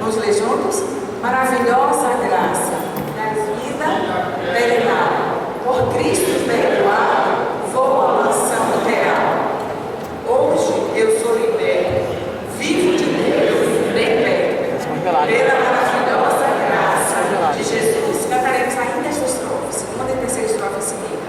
Vamos ler juntos? Maravilhosa graça, da vida perenal, por Cristo perdoado, vou à mansão real. Hoje eu sou liberto, vivo de Deus, bem perto, pela maravilhosa graça de Jesus. Cantaremos ainda esta estrofe, segunda e terceira estrofe a seguir.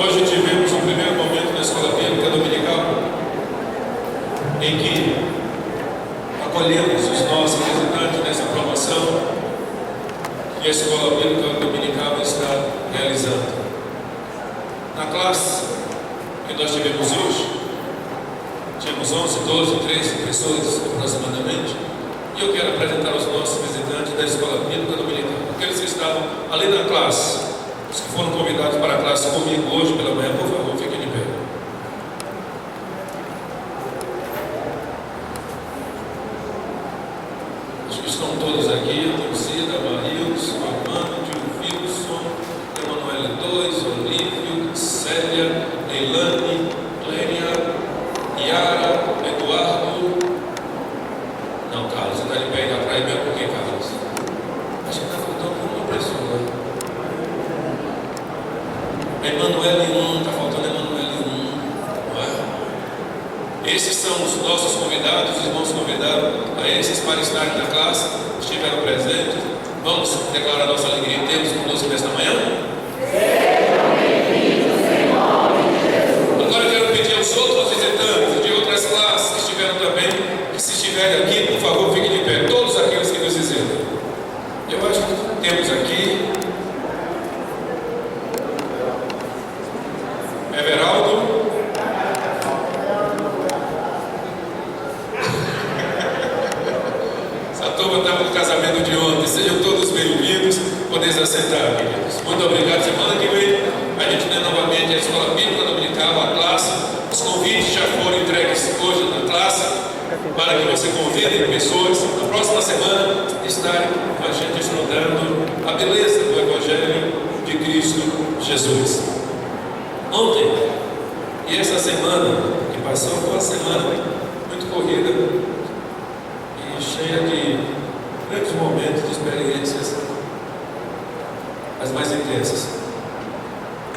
Hoje tivemos o primeiro momento na escola bíblica dominical em que acolhemos os nossos visitantes nessa promoção que a escola bíblica dominical está realizando. Na classe que nós tivemos hoje, tínhamos 11, 12, 13 pessoas aproximadamente, e eu quero apresentar os nossos visitantes da escola bíblica dominical, aqueles que estavam ali na classe. Os que foram convidados para a classe comigo hoje pela manhã, por favor, fiquem de pé. Acho que estão todos aqui: a Torcida, Marilson, Armando, Wilson, Emanuele 2, Olívio, Célia, Leilane, Clênia, Yara, Eduardo. Não, Carlos, você está de pé aí atrás mesmo, por que, Carlos? Acho que está faltando uma pessoa. Emanuele 1, está faltando Emanuele 1, não é? Esses são os nossos convidados, os irmãos convidados a esses para estarem na classe, estiveram presentes. Vamos declarar nossa alegria em tê-los conosco nesta manhã? Agora eu quero pedir aos outros visitantes de outras classes que estiveram também, que se estiverem aqui, por favor, fiquem de pé. Todos aqueles que nos visitam. Eu acho que temos aqui Everaldo. Essa turma estava no casamento de ontem. Sejam todos bem-vindos. Podem se assentar, queridos. Muito obrigado. Semana que vem a gente tem novamente a Escola Bíblica Dominical, a classe. Os convites já foram entregues hoje na classe, para que você convide pessoas na próxima semana estarem com a gente estudando a beleza do Evangelho de Cristo Jesus. Ontem e essa semana que passou foi uma semana muito corrida e cheia de grandes momentos, de experiências as mais intensas.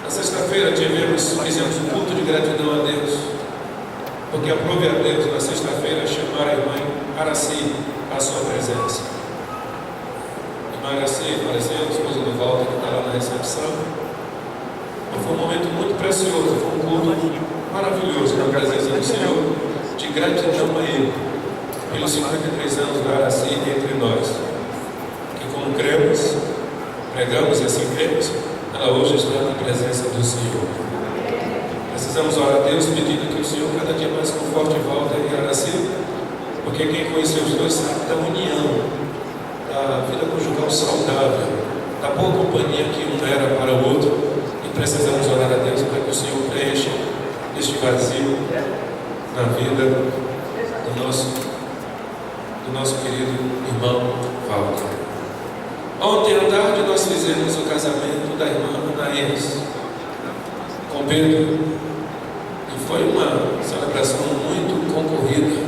Na sexta-feira fizemos um culto de gratidão a Deus, porque aprove a Deus na sexta-feira chamar a irmã Araci à sua presença. A irmã Araci faleceu, a esposa do Walter, que está lá na recepção. Mas foi um momento muito precioso, foi um culto maravilhoso na presença do Senhor, de gratidão a Ele, pelos 53 anos da Araci entre nós, que como cremos, pregamos e assim cremos, ela hoje está na presença do Senhor. Precisamos orar a Deus pedindo que o Senhor cada dia mais conforte Walter e Araci, porque quem conheceu os dois sabe da união, da vida conjugal saudável, da boa companhia que um era para o outro. Precisamos orar a Deus para que o Senhor preencha este vazio na vida do nosso querido irmão Walter. Ontem à tarde nós fizemos o casamento da irmã Anaís com Pedro e foi uma celebração muito concorrida,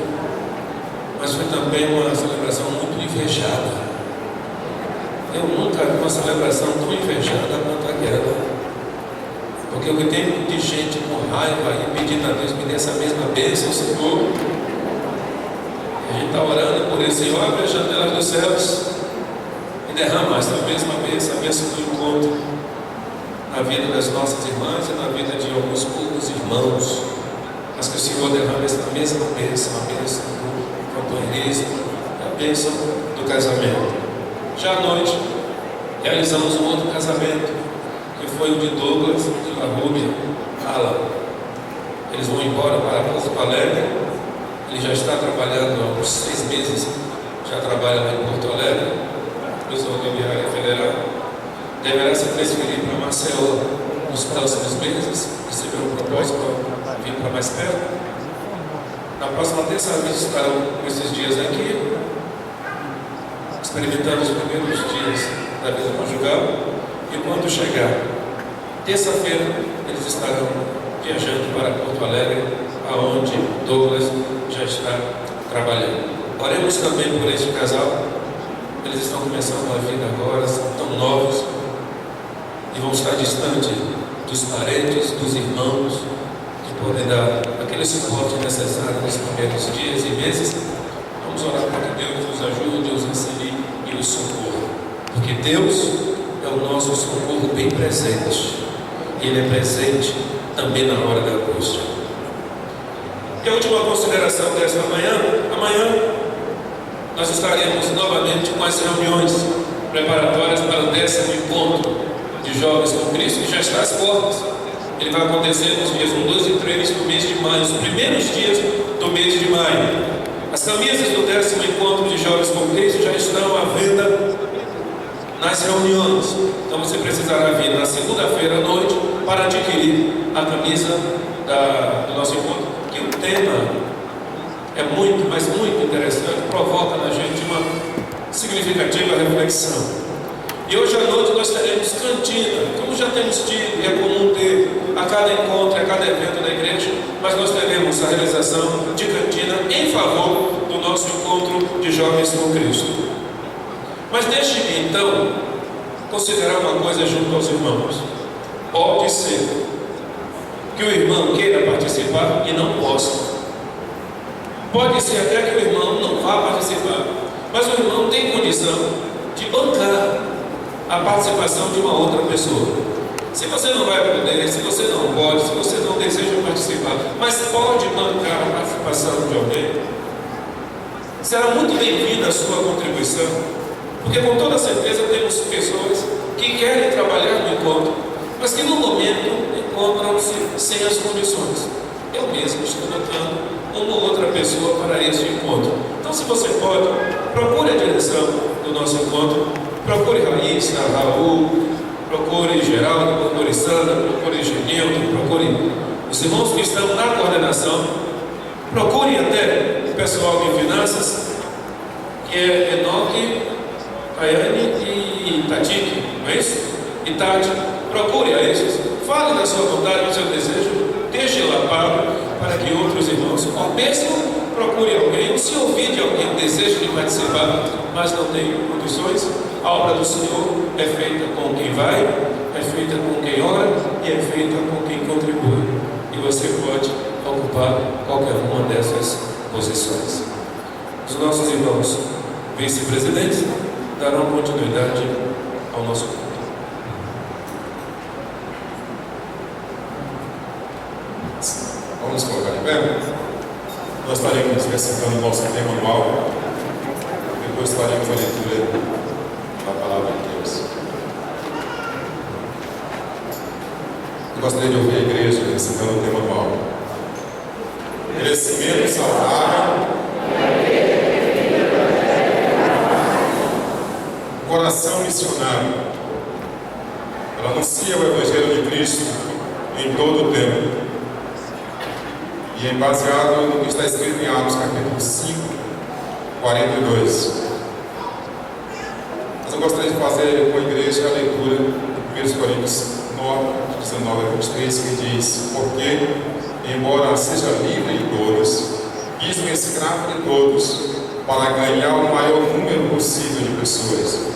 mas foi também uma celebração muito invejada. Eu nunca vi uma celebração tão invejada quanto aquela. Porque o que tem de gente com raiva e pedindo a Deus que dê essa mesma bênção, Senhor. A gente está orando por isso, Senhor, abre as janelas dos céus e derrama essa mesma bênção, a bênção do encontro na vida das nossas irmãs e na vida de alguns poucos irmãos. Mas que o Senhor derrame essa mesma bênção, a bênção do companheirismo, a bênção do casamento. Já à noite, realizamos um outro casamento, que foi o de Douglas e La Rúbia Ala. Eles vão embora para Porto Alegre. Ele já está trabalhando há uns 6 meses, já trabalha lá em Porto Alegre, Polícia Rodoviária Federal. Deverá se transferir para Maceió nos próximos meses, recebeu um propósito para vir para mais perto. Na próxima terça-feira estarão esses dias aqui, experimentando os primeiros dias da vida conjugal. E quando chegar terça-feira, eles estarão viajando para Porto Alegre, aonde Douglas já está trabalhando. Oremos também por este casal. Eles estão começando a vida agora, são tão novos e vão estar distante dos parentes, dos irmãos, que podem dar aquele suporte necessário nos primeiros dias e meses. Vamos orar para que Deus nos ajude, nos ensine e nos socorra, porque Deus é o nosso socorro bem presente. Ele é presente também na hora da angústia. E a última consideração desta manhã: amanhã nós estaremos novamente com as reuniões preparatórias para o 10º encontro de jovens com Cristo, que já está às portas. Ele vai acontecer nos dias 1, 2 e 3 do mês de maio, os primeiros dias do mês de maio. As camisas do 10º encontro de jovens com Cristo já estão à venda nas reuniões. Então você precisará vir na segunda-feira à noite para adquirir a camisa do nosso encontro, que o tema é muito, mas muito interessante, provoca na gente uma significativa reflexão. E hoje à noite nós teremos cantina, como já temos tido e é comum ter a cada encontro, a cada evento da igreja, mas nós teremos a realização de cantina em favor do nosso encontro de jovens com Cristo. Mas deixe-me então considerar uma coisa junto aos irmãos. Pode ser que o irmão queira participar e não possa. Pode ser até que o irmão não vá participar, mas o irmão tem condição de bancar a participação de uma outra pessoa. Se você não vai poder, se você não pode, se você não deseja participar, mas pode bancar a participação de alguém, será muito bem-vinda a sua contribuição, porque com toda certeza temos pessoas que querem trabalhar no encontro, mas que no momento encontram-se sem as condições. Eu mesmo estou botando uma ou outra pessoa para este encontro. Então, se você pode, procure a direção do nosso encontro, procure Raíssa, Raul, procure Geraldo, procure Sandra, procure Genildo, procure os irmãos que estão na coordenação, procure até o pessoal de finanças, que é Enoque, Tayane e Tatique, não é isso? E Tati, procure a esses, fale da sua vontade, do seu desejo, deixe lá para que outros irmãos, ou mesmo procure alguém, ou se ouvir de alguém o desejo de participar, mas não tem condições, a obra do Senhor é feita com quem vai, é feita com quem ora e é feita com quem contribui. E você pode ocupar qualquer uma dessas posições. Os nossos irmãos vice-presidentes darão continuidade ao nosso culto. Vamos colocar de pé? Nós estaremos recitando o nosso tema anual. Depois faremos a leitura da palavra de Deus. Eu gostaria de ouvir a igreja recitando o tema anual. Crescimento saudável. Coração missionário. Ela anuncia o Evangelho de Cristo em todo o tempo. E é baseado no que está escrito em Atos, capítulo 5, 42. Mas eu gostaria de fazer com a igreja a leitura de 1 Coríntios 9, 19 a 23, que diz: porque, embora seja livre de todos, fiz-me escravo de todos, para ganhar o maior número possível de pessoas.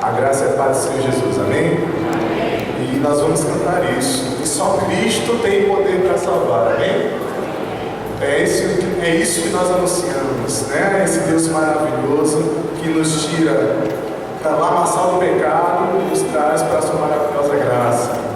A graça e a paz do Senhor Jesus, amém? E nós vamos cantar isso. E só Cristo tem poder para salvar, amém? É isso que nós anunciamos, né? Esse Deus maravilhoso que nos tira da lamaçal do pecado e nos traz para a sua maravilhosa graça.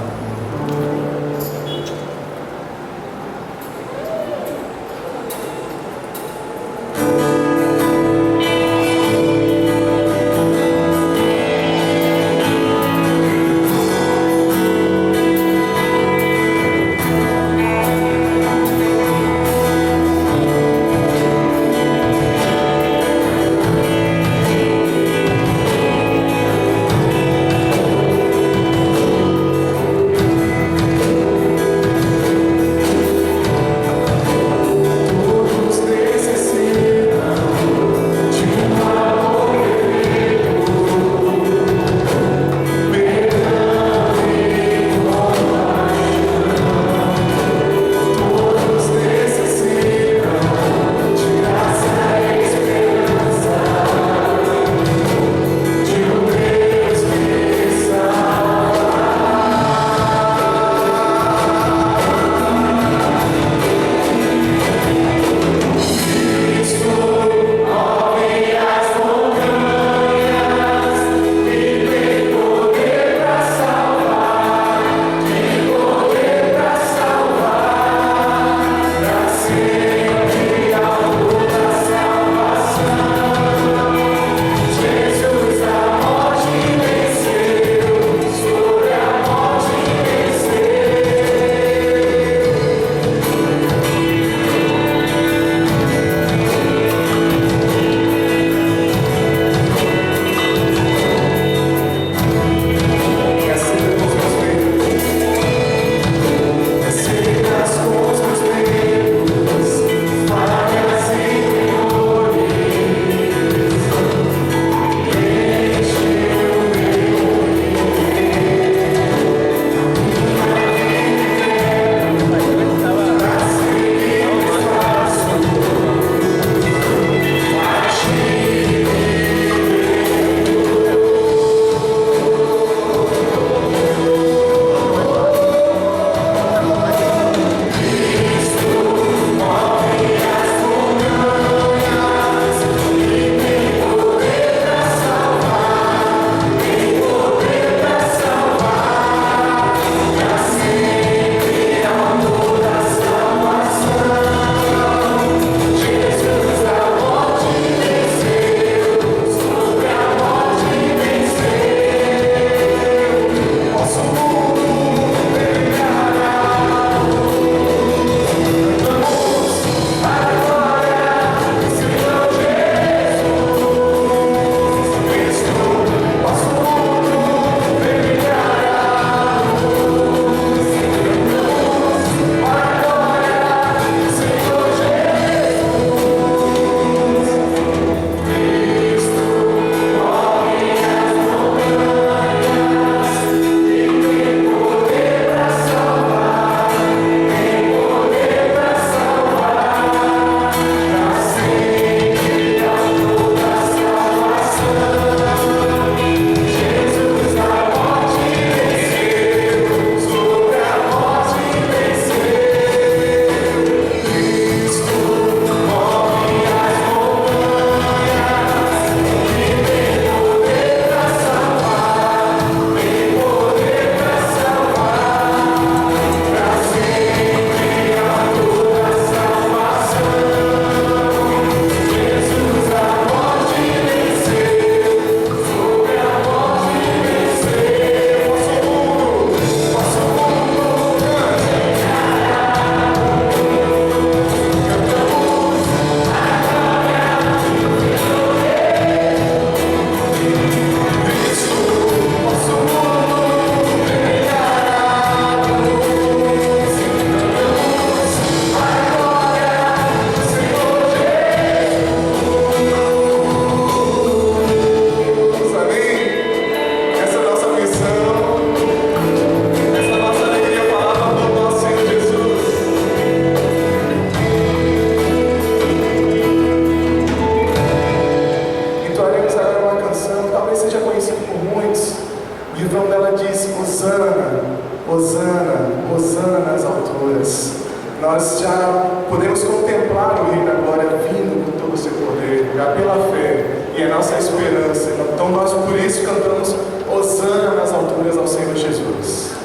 O refrão dela diz: Hosana, Hosana, Hosana nas alturas. Nós já podemos contemplar o Rei da Glória vindo com todo o seu poder, já pela fé, e é nossa esperança. Então nós por isso cantamos Hosana nas alturas ao Senhor Jesus.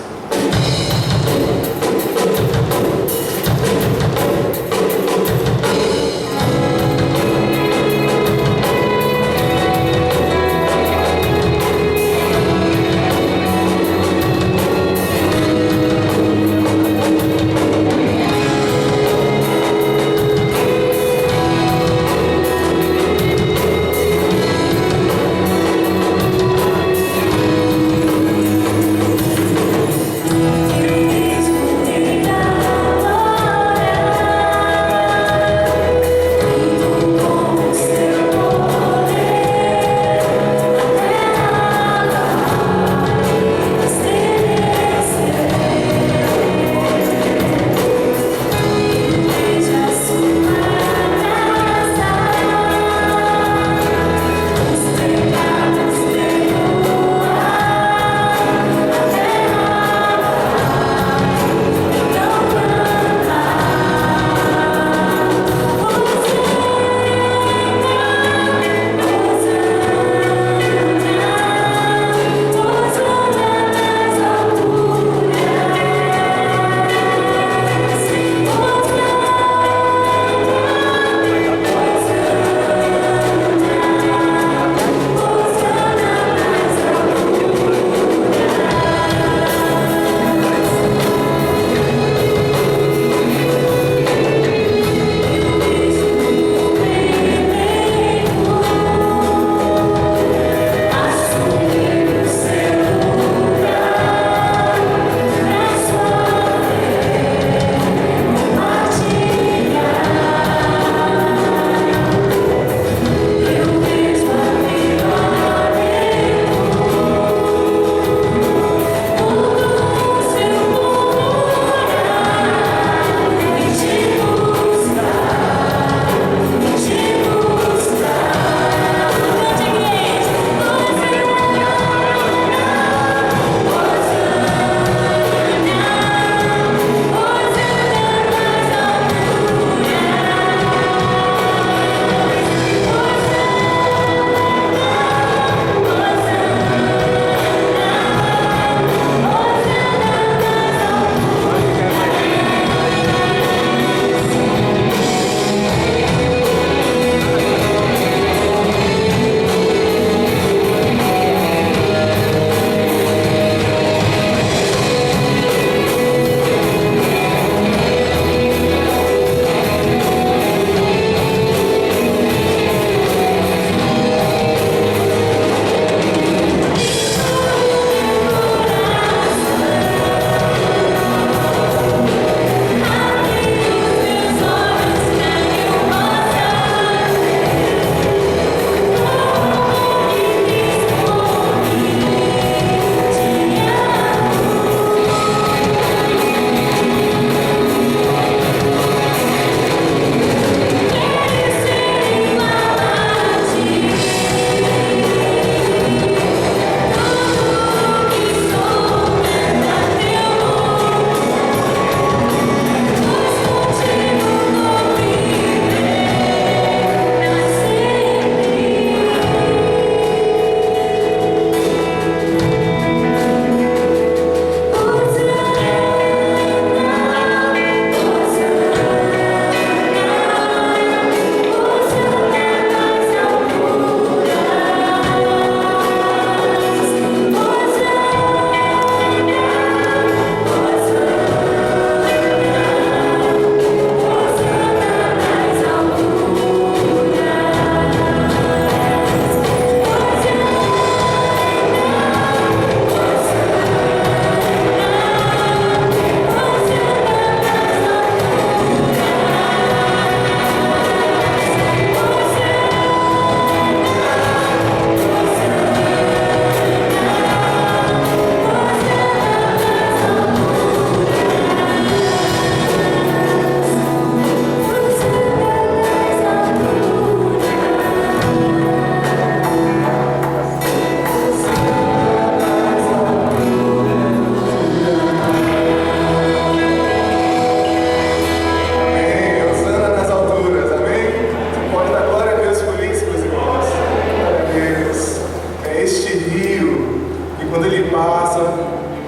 quando Ele passa,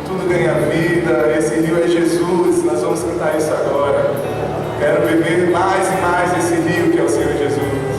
tudo ganha vida. Esse rio é Jesus, nós vamos cantar isso agora. Quero beber mais e mais esse rio que é o Senhor Jesus.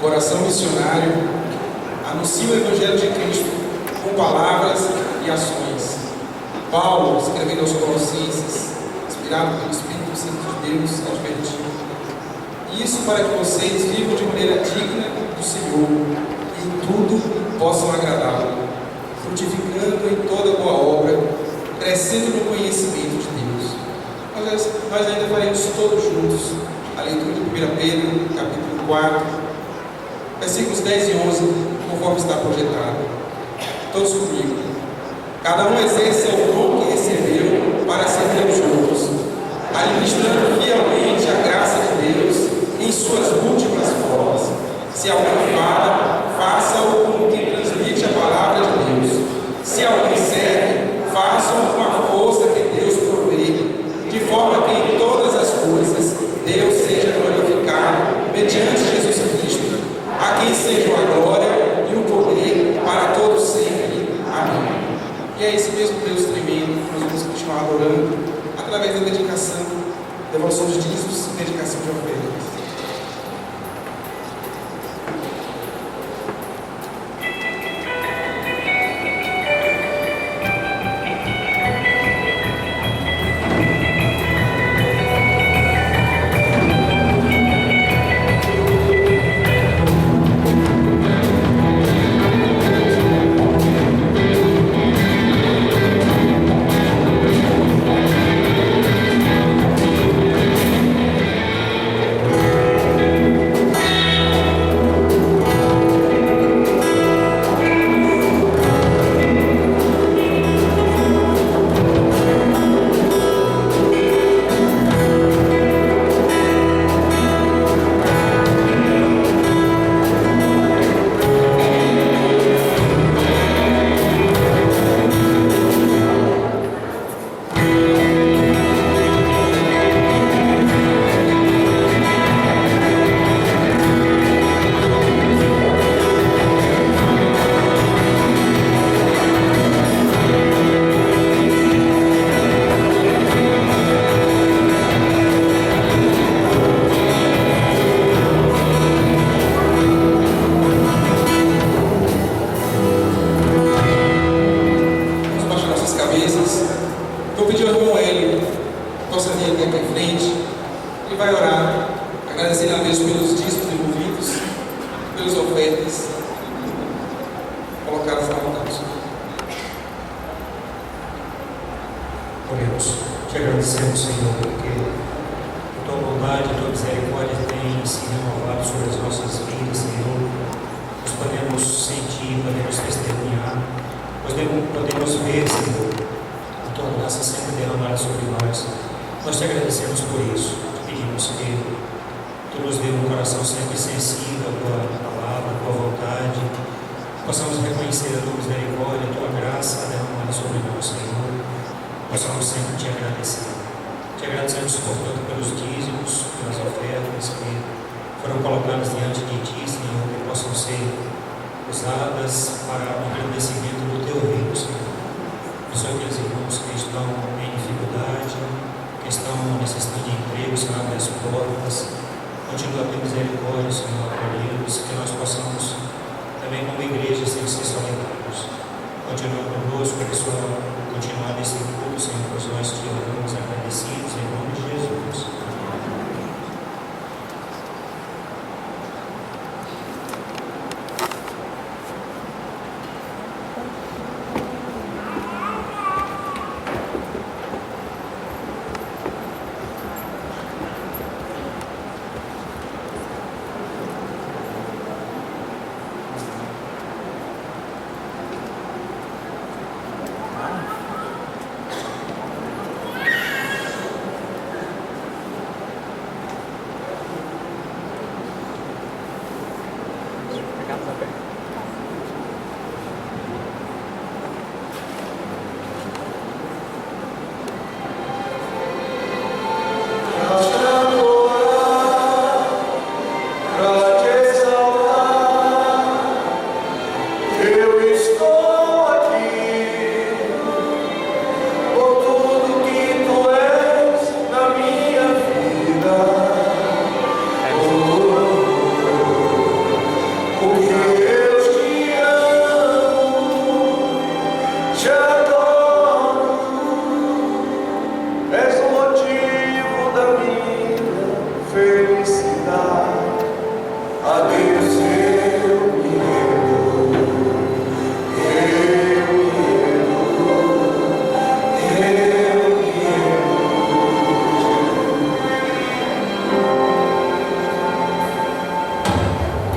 Coração missionário anuncia o Evangelho de Cristo com palavras e ações. Paulo, escrevendo aos Colossenses, inspirado pelo Espírito Santo de Deus, advertiu: isso para que vocês vivam de maneira digna do Senhor e em tudo possam agradá-lo, frutificando em toda boa obra, crescendo no conhecimento de Deus. Nós ainda faremos todos juntos a leitura de 1 Pedro, capítulo 4, versículos 10 e 11, conforme está projetado. Todos comigo. Cada um exerça o dom que recebeu para servir os outros, administrando fielmente a graça de Deus em suas múltiplas formas.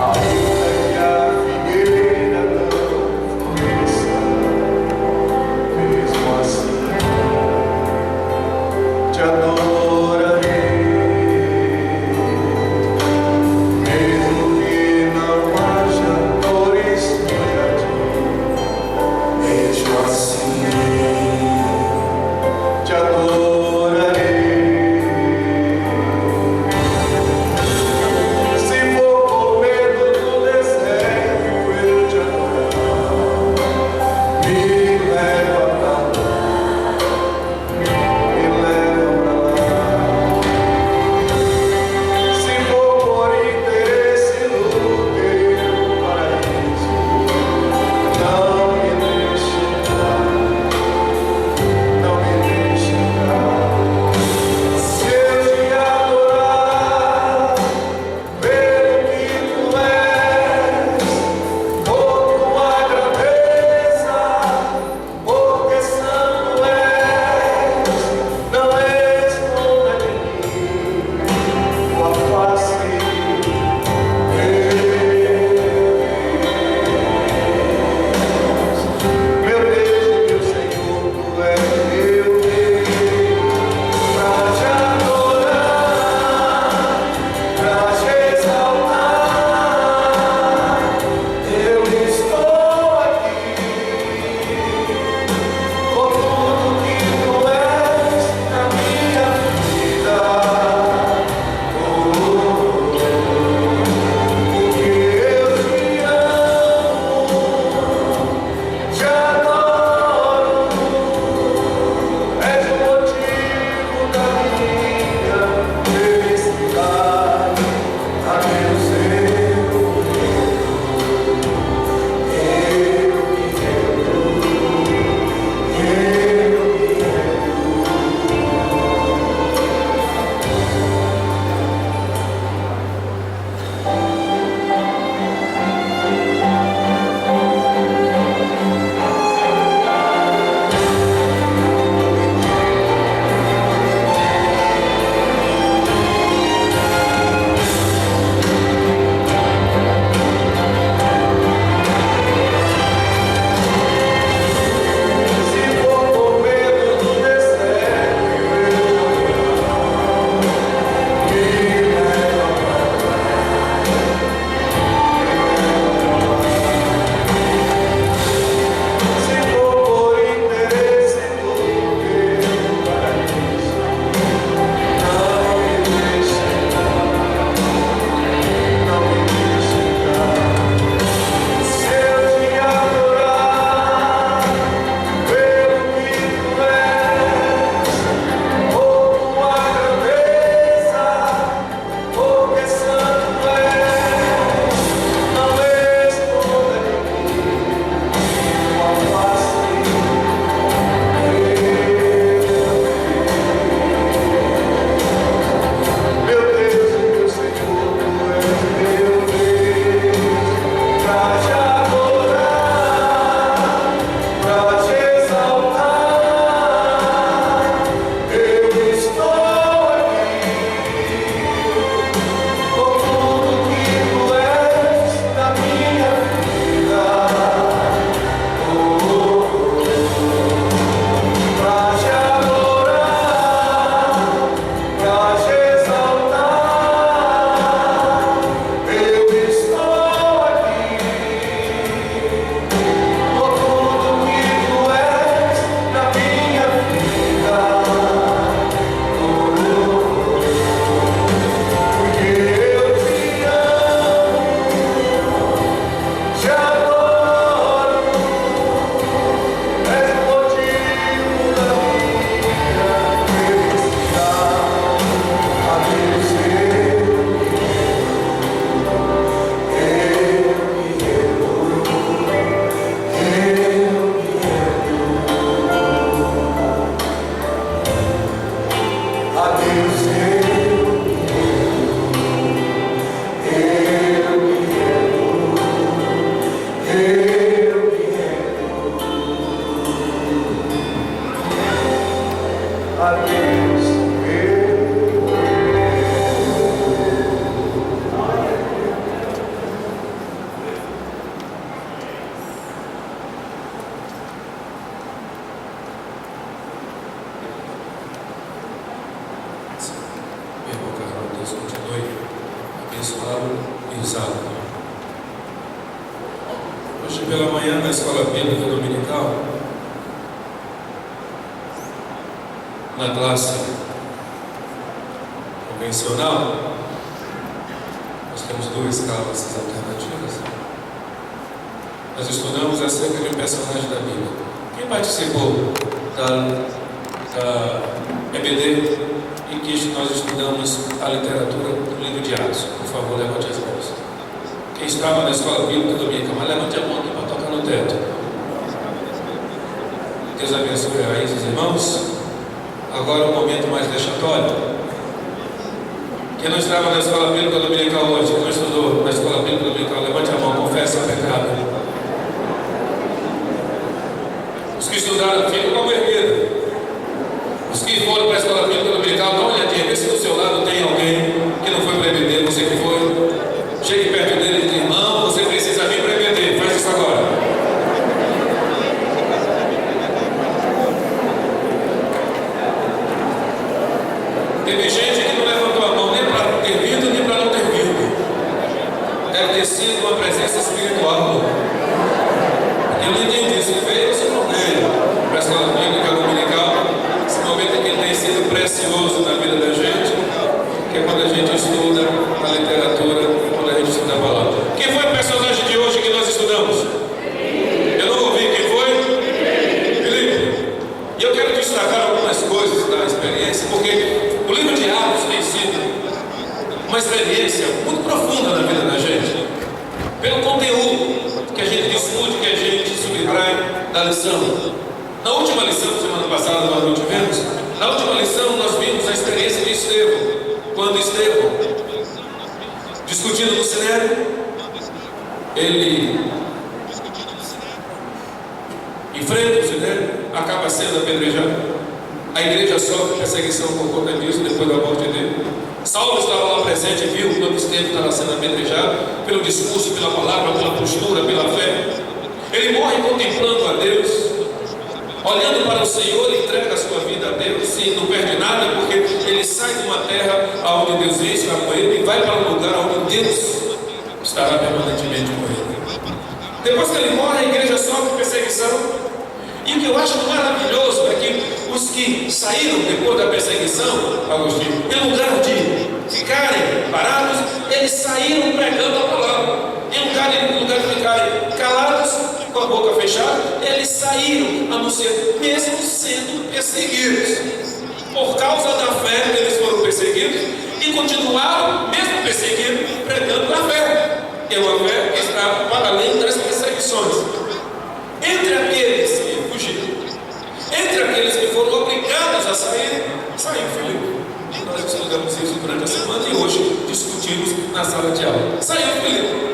Aleluia. usado. Hoje pela manhã, na escola bíblica dominical, na classe convencional, nós temos duas classes alternativas. Nós estudamos acerca de um personagem da Bíblia. Quem participou da EBD em que nós estudamos a literatura do livro de Atos? Por favor, levante as mãos. Quem estava na escola bíblica dominical, mas levante a mão aqui para tocar no teto. Deus abençoe a esses irmãos. Agora um momento mais vexatório. Quem não estava na escola bíblica dominical hoje, quem não estudou na escola bíblica dominical, levante a mão, confesse o pecado. Os que estudaram, ficam com a vermelha. Os que foram para a escola bíblica dominical, dá uma olhadinha, vê se do seu lado tem alguém que não foi para a EBD, você que foi. Chegue perto dele e diz: irmão, você precisa vir para a EBD, faz isso agora. Teve gente que não levantou a mão nem para ter vindo, nem para não ter vindo. Deve ter sido uma presença espiritual. Eu não entendi se veio ou se não veio para a escola bíblica dominical. Esse momento aqui tem sido precioso na vida da gente, que é quando a gente estuda a literatura, quando a gente estuda a palavra. Quem foi o personagem de hoje que nós estudamos? Eu não ouvi. Quem foi? Filipe. E eu quero destacar algumas coisas da experiência, porque o livro de Atos tem sido uma experiência muito profunda na vida da gente, pelo conteúdo que a gente discute, que a gente subtrai da lição. Na última lição, semana passada, nós não tivemos. Na última lição, nós vimos a experiência de Estevão. Quando Estevão, discutindo no Sinédrio, ele enfrenta o Sinédrio, acaba sendo apedrejado. A igreja sofre perseguição por conta disso, depois da morte dele. Saulo estava lá presente e viu quando Estevão estava sendo apedrejado, pelo discurso, pela palavra, pela postura, pela fé. Ele morre contemplando a Deus, olhando para o Senhor, ele entrega a sua vida a Deus e não perde nada, porque ele sai de uma terra onde Deus está com ele e vai para um lugar onde Deus estará permanentemente com ele. Depois que ele morre, a igreja sofre perseguição. E o que eu acho maravilhoso é que os que saíram depois da perseguição, Agostinho, em lugar de ficarem parados, eles saíram pregando a palavra. Em lugar de ficarem calados, com a boca fechada, eles saíram anunciando, mesmo sendo perseguidos. Por causa da fé, eles foram perseguidos e continuaram, mesmo perseguidos, pregando a fé. É uma fé que está para além das perseguições. Entre aqueles que fugiram, entre aqueles que foram obrigados a sair, saiu Filipe. Nós estudamos isso durante a semana e hoje discutimos na sala de aula. Saiu Filipe.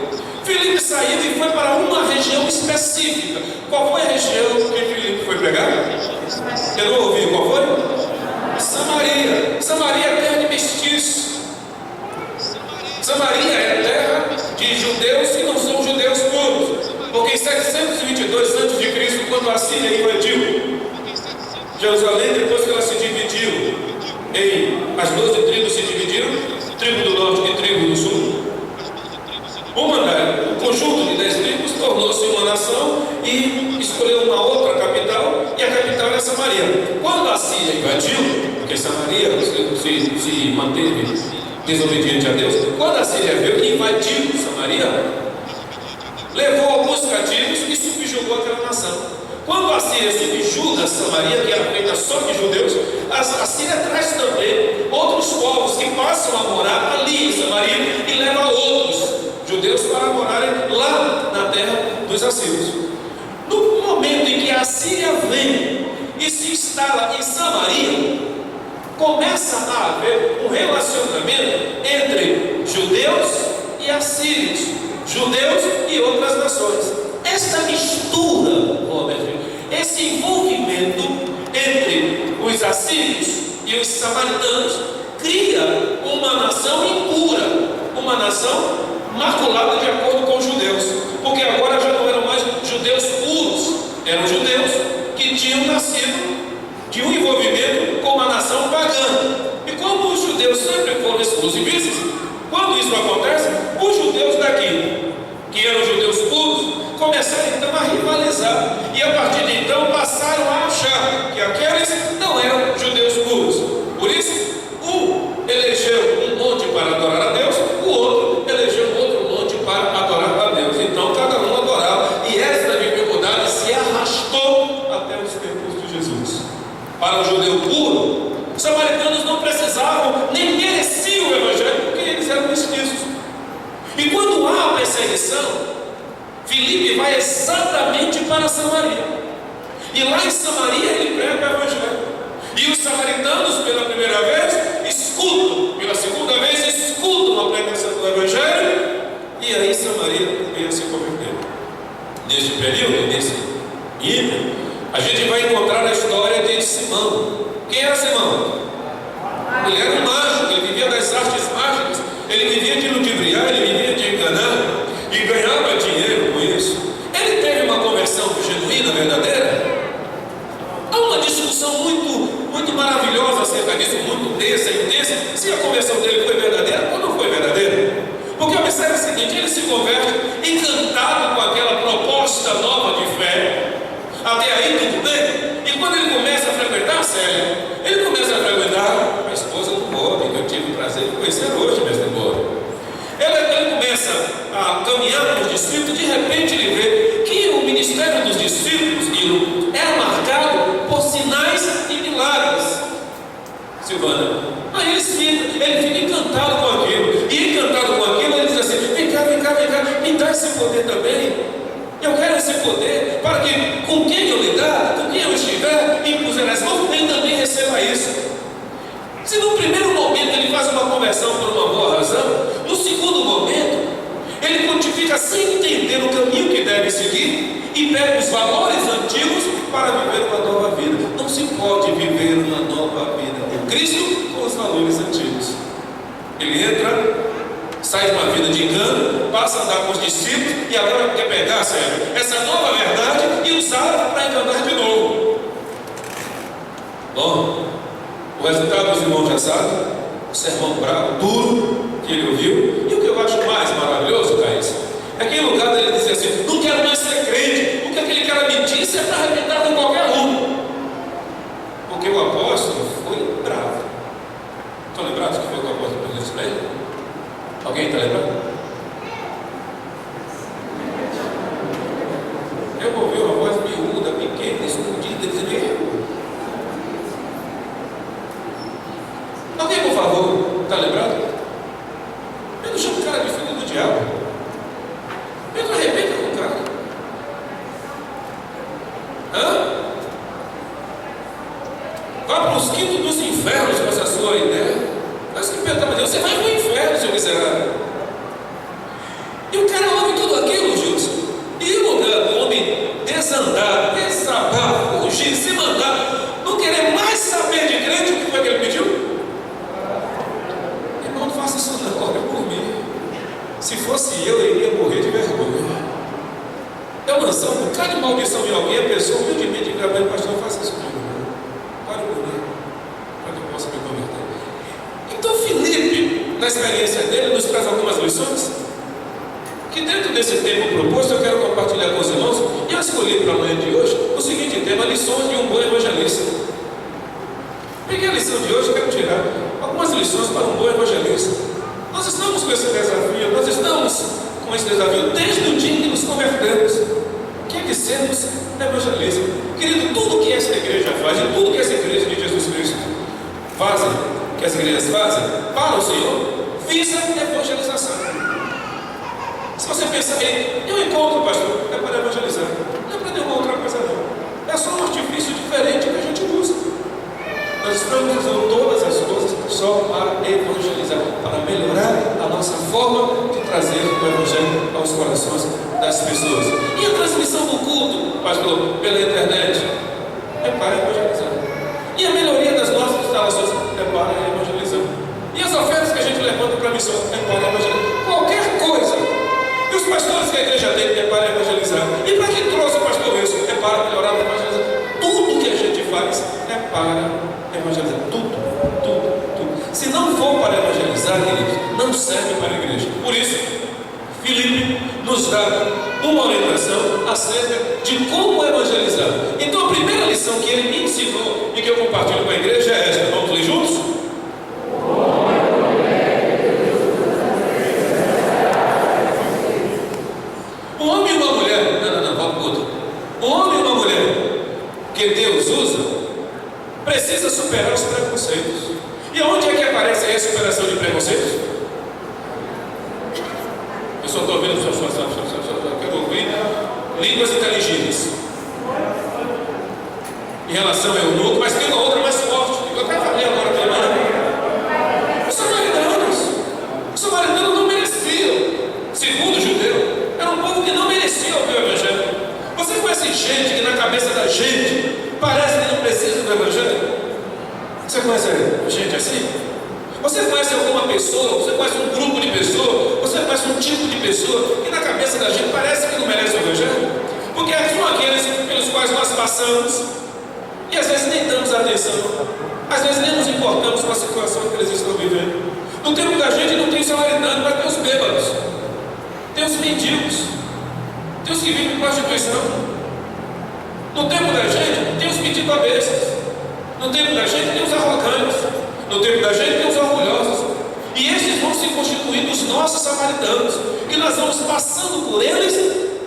Filipe saiu e foi para uma região específica. Qual foi a região que Filipe foi pregar? Eu não ouvi. Qual foi? Samaria. Samaria é terra de mestiços. Samaria é terra de judeus que não são judeus puros. Porque em 722 a.C., quando a Síria invadiu Jerusalém, depois que ela se dividiu as 12 tribos se dividiram, tribo do norte e tribo do sul. O conjunto de 10 tribos tornou-se uma nação e escolheu uma outra capital, e a capital era Samaria. Quando a Síria invadiu, porque Samaria se manteve desobediente a Deus, quando a Síria veio e invadiu Samaria, levou alguns cativos e subjugou aquela nação. Quando a Síria subjuga Samaria, que era feita só de judeus, a Síria traz também outros povos que passam a morar ali em Samaria e leva outros judeus para morarem lá na terra dos assírios. No momento em que a Síria vem e se instala em Samaria, começa a haver um relacionamento entre judeus e assírios, judeus e outras nações. Esta mistura, esse envolvimento entre os assírios e os samaritanos cria uma nação impura, uma nação maculada de acordo com os judeus, porque agora já não eram mais judeus puros, eram judeus que tinham nascido de um envolvimento com uma nação pagã. E como os judeus sempre foram exclusivistas, quando isso acontece, os judeus da começaram então a rivalizar, e a partir de então passaram a achar que aqueles não eram judeus puros. Por isso, um elegeu um monte para adorar a Deus, o outro elegeu outro monte para adorar a Deus. Então cada um adorava, e essa dificuldade se arrastou até os tempos de Jesus. Para o judeu puro, os samaritanos não precisavam nem mereciam o evangelho, porque eles eram mestiços. E quando há perseguição, Filipe vai exatamente para Samaria, e lá em Samaria ele prega o evangelho. E os samaritanos pela primeira vez escutam, pela segunda vez escutam a pregação do evangelho, e aí Samaria veio se converter. Neste período, nesse nível, a gente vai encontrar a história de Simão. Quem era Simão? Ele era um mágico, ele vivia das artes mágicas, ele vivia de ludibriar, ele vivia de enganar e ganhava dinheiro com isso. Ele teve uma conversão genuína, verdadeira? Há uma discussão muito maravilhosa acerca disso, muito densa e intensa, se a conversão dele foi verdadeira ou não foi verdadeira. Porque observe o seguinte, ele se converte encantado com aquela proposta nova de fé. Até aí tudo bem. E quando ele começa a frequentar, Célia, ele começa a frequentar a esposa do Bob, que eu tive o prazer de conhecer hoje, mestre Bob. Ele começa a caminhar com os discípulos, de repente ele vê que o ministério dos discípulos era marcado por sinais e milagres. Silvana, aí ele fica encantado com aquilo, e encantado com aquilo, ele diz assim: vem cá, me dá esse poder também. Eu quero esse poder para que com quem eu lidar, com quem eu estiver, e puser as mãos, ele também receba isso. Se no primeiro momento ele faz uma conversão por uma boa razão, no segundo momento ele pontifica sem entender o caminho que deve seguir e pega os valores antigos para viver uma nova vida. Não se pode viver uma nova vida com Cristo com os valores antigos. Ele entra, sai de uma vida de engano, passa a andar com os discípulos e agora quer pegar, sério, essa nova verdade e usar para enganar de novo. Bom, o resultado os irmãos já sabem, o sermão bravo, duro, que ele ouviu. E o que eu acho mais maravilhoso, Caís, é que em lugar dele dizer assim: não quero mais ser crente, o que aquele cara me disse é para arrebentar com qualquer um. Porque o apóstolo foi bravo. Estão lembrados que foi o que o apóstolo disse para ele? Alguém está lembrado? Eu ouvi uma voz miúda, pequena, escondida, dizendo: alguém, por favor, está lembrado? Eu não chamo o cara de filho do diabo. Eu não arrebento com o cara. Vá para os quintos dos infernos com essa sua ideia. Mas que pergunta, Deus, você vai para o inferno, seu miserável. E o cara ouve tudo aquilo, Gilson. E o lugar do homem desandar, desabar, fugir, se mandar, não querer mais saber de crente, o que foi que ele pediu? Irmão, não faça isso não, olha por mim. Se fosse eu iria morrer de vergonha. É uma ação, um bocado de maldição em alguém, a pessoa humildemente grava e pastor, não faça isso comigo. Pare por mim, para que eu possa me converter. Então Filipe, na experiência dele, nos traz algumas lições que dentro desse tema proposto eu quero compartilhar com os irmãos. E eu escolhi para a manhã de hoje o seguinte tema: lições de um bom evangelista. Peguei a lição de hoje e quero tirar algumas lições para um bom evangelista. Nós estamos com esse desafio, desde o dia em que nos convertemos, que é de sermos evangelistas. Querido, tudo que essa igreja faz e tudo que essa igreja de Jesus Cristo fazem, que as igrejas fazem para o Senhor, visa evangelização. Se você pensar bem, eu encontro, pastor, é para evangelizar, não é para nenhuma outra coisa não. É só um artifício diferente que a gente usa. Nós estamos usando todas as coisas só para evangelizar, para melhorar a nossa forma de trazer o evangelho aos corações das pessoas. E a transmissão do culto, pastor, pela internet, é para evangelizar. E a melhoria das nossas instalações é para evangelizar. E as ofertas que a gente levanta para a missão é para evangelizar. Qualquer coisa. E os pastores que a igreja tem é para evangelizar. E para que trouxe o pastor isso? É para melhorar a evangelização. Tudo que a gente faz é para evangelizar. Tudo. Se não for para evangelizar, queridos, não serve para a igreja. Por isso, Filipe nos dar uma orientação acerca de como evangelizar. Então, a primeira lição que ele me ensinou e que eu compartilho com a igreja é esta. Vamos ler juntos? Um homem e uma mulher, volta para o outro. Um homem e uma mulher que Deus usa precisa superar os preconceitos. E onde é que aparece aí a superação de preconceitos? Eu só estou ouvindo, quero ouvir línguas inteligíveis em relação ao eunuco, mas tem uma outra mais forte. Eu até falei agora pela manhã. Os samaritanos não mereciam, segundo o judeu, era um povo que não merecia ouvir o evangelho. Você conhece gente que na cabeça da gente parece que não precisa do evangelho? Você conhece gente assim? Você conhece alguma pessoa, você conhece um grupo de pessoas, você conhece um tipo de pessoa que na cabeça da gente parece que não merece o evangelho? Porque são aqueles pelos quais nós passamos e às vezes nem damos atenção, às vezes nem nos importamos com a situação que eles estão vivendo. No tempo da gente não tem samaritano, mas tem os bêbados, tem os mendigos, tem os que vivem com prostituição. No tempo da gente tem os pedido-cabeças, no tempo da gente tem os arrogantes, no tempo da gente tem os orgulhosos. E esses vão se constituindo os nossos samaritanos, que nós vamos passando por eles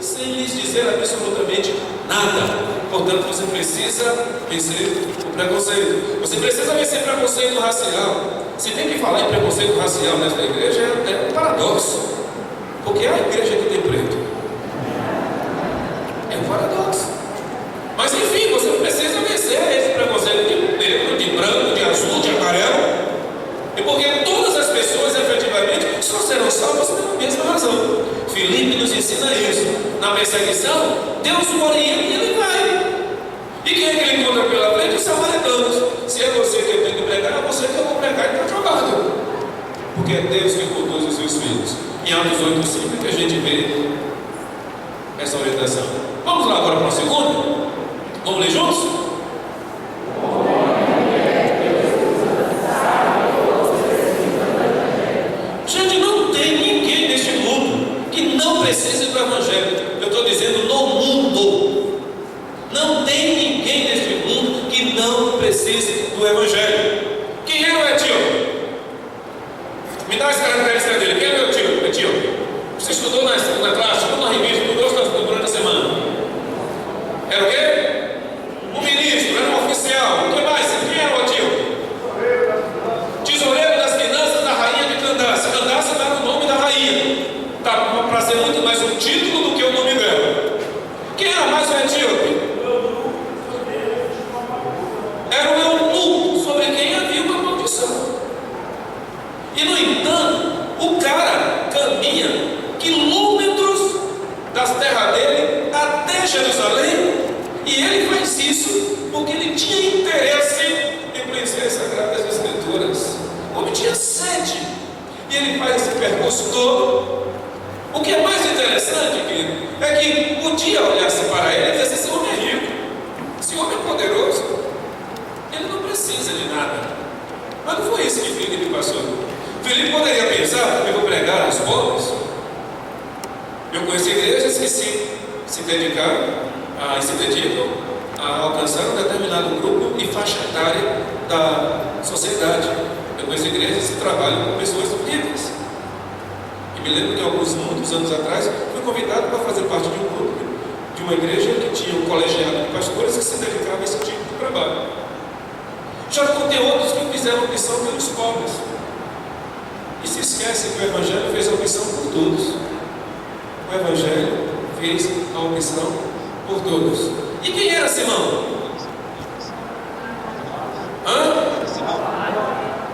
sem lhes dizer absolutamente nada. Portanto, você precisa vencer o preconceito. Você precisa vencer o preconceito racial. Se tem que falar em preconceito racial nesta igreja, é um paradoxo. Porque é a igreja que tem preto. É um paradoxo. Mas enfim, você precisa vencer esse preconceito de negro, de branco, de azul, de amarelo. E porque todas as pessoas efetivamente só serão salvas pela mesma razão. Filipe nos ensina isso. Na perseguição, Deus o orienta e ele vai. E quem é que ele encontra pela frente? Os samaritanos. Se é você que eu tenho que pregar, é você que eu vou pregar e está acabado. Porque é Deus que conduz os seus filhos. Em Atos 8:5 que a gente vê essa orientação. Vamos lá agora para o segundo? Vamos ler juntos? Gente, não tem ninguém neste mundo que não precise do evangelho. Eu estou dizendo no mundo. Não tem ninguém neste mundo que não precise do evangelho. Quem é o etíope? Me dá as características dele. Quem é o etíope? Você estudou na classe, estudou na revista, estudou durante a semana. Era o quê? Um ministro, era um oficial. O que mais? Quem era o etíope? Tesoureiro das finanças da rainha de Candace. Candace era o nome da rainha. Tá, para ser muito mais um título do que o nome dela. Quem era mais o etíope? Era o eunuco, sobre quem havia uma maldição. E no entanto, o cara caminha quilômetros das terras dele até Jerusalém, e ele faz isso porque ele tinha interesse em conhecer as Sagradas Escrituras. O homem tinha sede, e ele faz esse percurso todo. O que é mais interessante, querido, é que podia olhar-se para ele e dizer assim: esse homem é rico, esse homem é poderoso, ele não precisa de nada. Mas não foi isso que Filipe passou. Filipe poderia pensar: eu vou pregar aos pobres. Eu conheço igrejas que se dedicam a alcançar um determinado grupo e faixa etária da sociedade. Eu conheço igrejas que trabalham com pessoas ricas. E me lembro que muitos anos atrás fui convidado para fazer parte de um grupo de uma igreja que tinha um colegiado de pastores que se dedicava a esse tipo de trabalho. Já contei outros que fizeram opção pelos pobres. E se esquece que o Evangelho fez a opção por todos. O Evangelho fez a opção por todos. E quem era Simão?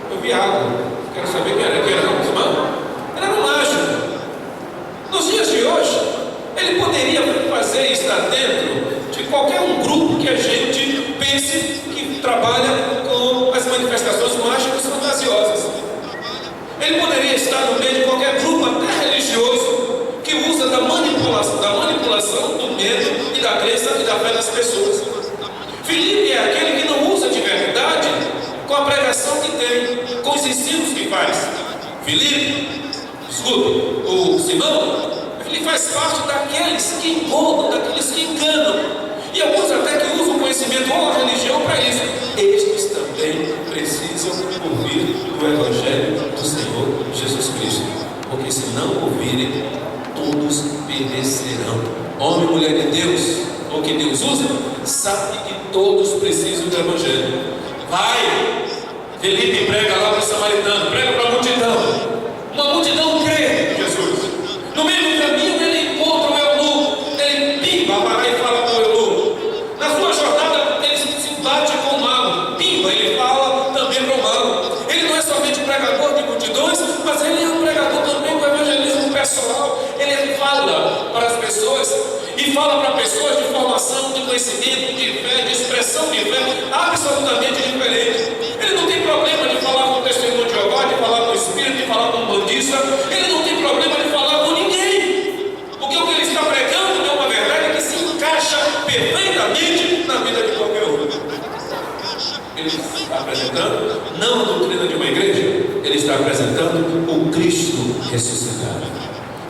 Eu vi água. Quero saber quem era Simão? Era um anjo. Nos dias de hoje, ele poderia fazer e estar dentro de qualquer um grupo que a gente pense que trabalha com as manifestações mágicas fantasiosas. Ele poderia estar no meio de qualquer grupo, até religioso, que usa da manipulação, do medo e da crença e da fé das pessoas. Filipe é aquele que não usa de verdade com a pregação que tem, com os ensinos que faz. Filipe, escuta, o Simão, ele que faz parte daqueles que engodam, daqueles que enganam. E alguns até que usam o conhecimento ou a religião para isso. Estes também precisam ouvir o Evangelho do Senhor Jesus Cristo. Porque se não ouvirem, todos perecerão. Homem e mulher de Deus, ou que Deus usa, sabe que todos precisam do Evangelho. Vai, Felipe prega lá para o samaritano, prega para a multidão. Uma multidão crê em Jesus. No meio do caminho ele encontra o eunuco, ele pimba, vai lá e fala com o eunuco. Na sua jornada ele se bate com o mago, pimba, ele fala também para o mago. Ele não é somente pregador de multidões, mas ele é um pregador também do evangelismo pessoal. Ele fala para as pessoas e fala para pessoas de formação, de conhecimento, de fé, de expressão de fé absolutamente diferente. Ele não tem problema de falar com o testemunho de Jeová, de falar com o Espírito, de falar com o bandista. Ele não tem problema de falar com ninguém. Porque o que ele está pregando é uma verdade que se encaixa perfeitamente na vida de qualquer outro. Ele está apresentando não a doutrina de uma igreja, ele está apresentando o Cristo ressuscitado.